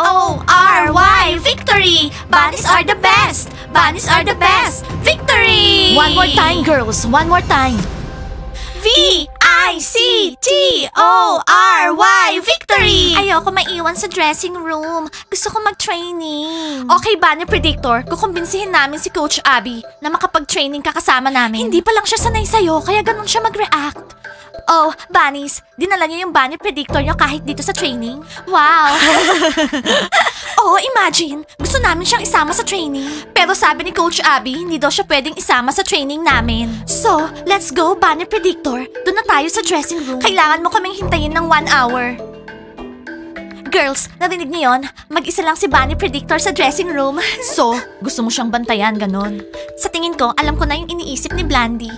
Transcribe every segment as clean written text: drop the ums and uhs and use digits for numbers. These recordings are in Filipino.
V-I-C-T-O-R-Y, victory! Bunnies are the best! Bunnies are the best! Victory! One more time, girls. One more time. V-I-C-T-O-R-Y, victory! Ayoko maiwan sa dressing room. Gusto ko mag-training. Okay, Bunny Predictor, kukumbinsihin namin si Coach Abby na makapag-training ka kasama namin. Hindi pa lang siya sanay sa'yo, kaya ganun siya mag-react. Oh, Bunnies, dinala niyo yung Bunny Predictor niyo kahit dito sa training? Wow! Oh, imagine, gusto namin siyang isama sa training. Pero sabi ni Coach Abby, hindi daw siya pwedeng isama sa training namin. So, let's go, Bunny Predictor. Doon na tayo sa dressing room. Kailangan mo kaming hintayin ng 1 hour. Girls, narinig niyo yun? Mag-isa lang si Bunny Predictor sa dressing room. So, gusto mo siyang bantayan, ganon? Sa tingin ko, alam ko na yung iniisip ni Blandy.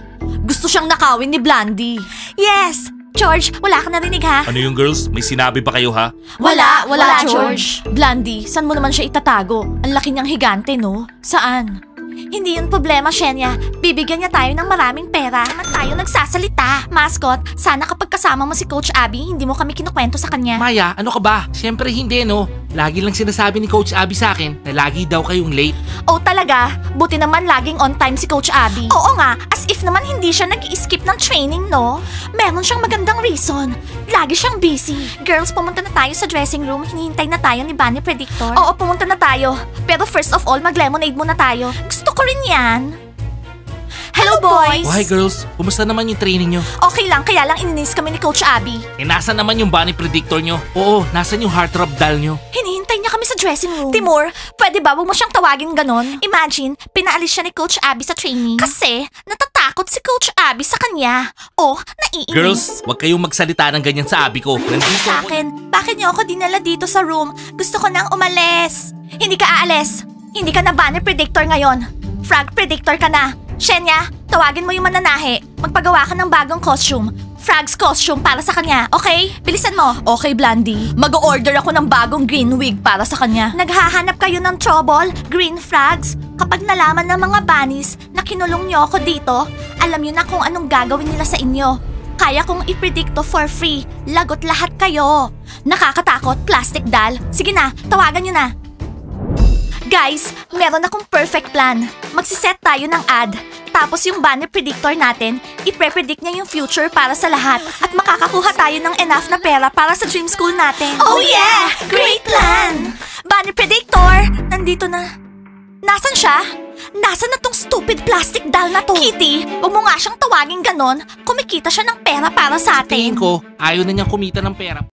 Gusto siyang nakawin ni Blandy. Yes! George, wala ka narinig ha? Ano yung girls? May sinabi ba kayo ha? Wala, George. Blandy, saan mo naman siya itatago? Ang laki niyang higante, no? Saan? Hindi yun problema, Shenya. Bibigyan niya tayo ng maraming pera. Naman tayo nagsasalita. Mascot, sana kapag kasama mo si Coach Abby, hindi mo kami kinukwento sa kanya. Maya, ano ka ba? Siyempre hindi, no? Lagi lang sinasabi ni Coach Abby sa akin na lagi daw kayong late. Oh, talaga? Buti naman laging on time si Coach Abby. Oo nga, as if naman hindi siya nag-i-skip ng training, no? Meron siyang magandang reason. Lagi siyang busy. Girls, pumunta na tayo sa dressing room. Hinihintay na tayo ni Bunny Predictor. Oo, pumunta na tayo. Pero first of all, mag-lemonade muna tayo. Gusto ko rin yan. Hello, boys! Why girls? Kumusta naman yung training nyo? Okay lang, kaya lang ininis kami ni Coach Abby. Nasaan naman yung Bunny Predictor nyo? Oo, nasan yung heartthrob doll nyo? Hinihintay niya kami sa dressing room. Timur, pwede ba wag mo siyang tawagin ganon? Imagine, pinaalis siya ni Coach Abby sa training. Kasi, natatakot si Coach Abby sa kanya. Oh, naiinis. Girls, wag kayong magsalita ng ganyan sa Abby ko. Nandito Sa akin, bakit niyo ako dinala dito sa room? Gusto ko nang umalis. Hindi ka aalis. Hindi ka na Bunny Predictor ngayon. Frog Predictor ka na. Shenya, tawagin mo yung mananahe. Magpagawa ka ng bagong costume. Frog's costume para sa kanya, okay? Bilisan mo. Okay, Blandy. Mag-order ako ng bagong green wig para sa kanya. Naghahanap kayo ng trouble, green frogs? Kapag nalaman ng mga bunnies na kinulong niyo ako dito, alam niyo na kung anong gagawin nila sa inyo. Kaya kong i-predict to for free. Lagot lahat kayo. Nakakatakot, plastic doll. Sige na, tawagan niyo na. Guys, meron akong perfect plan. Magsiset tayo ng ad. Tapos yung Bunny Predictor natin, ipre-predict niya yung future para sa lahat. At makakakuha tayo ng enough na pera para sa dream school natin. Oh yeah! Great plan! Bunny Predictor! Nandito na. Nasaan siya? Nasaan na tong stupid plastic doll na to? Kitty, huwag mo nga siyang tawagin ganon. Kumikita siya ng pera para sa atin. tingin ko, ayaw na niyang kumita ng pera.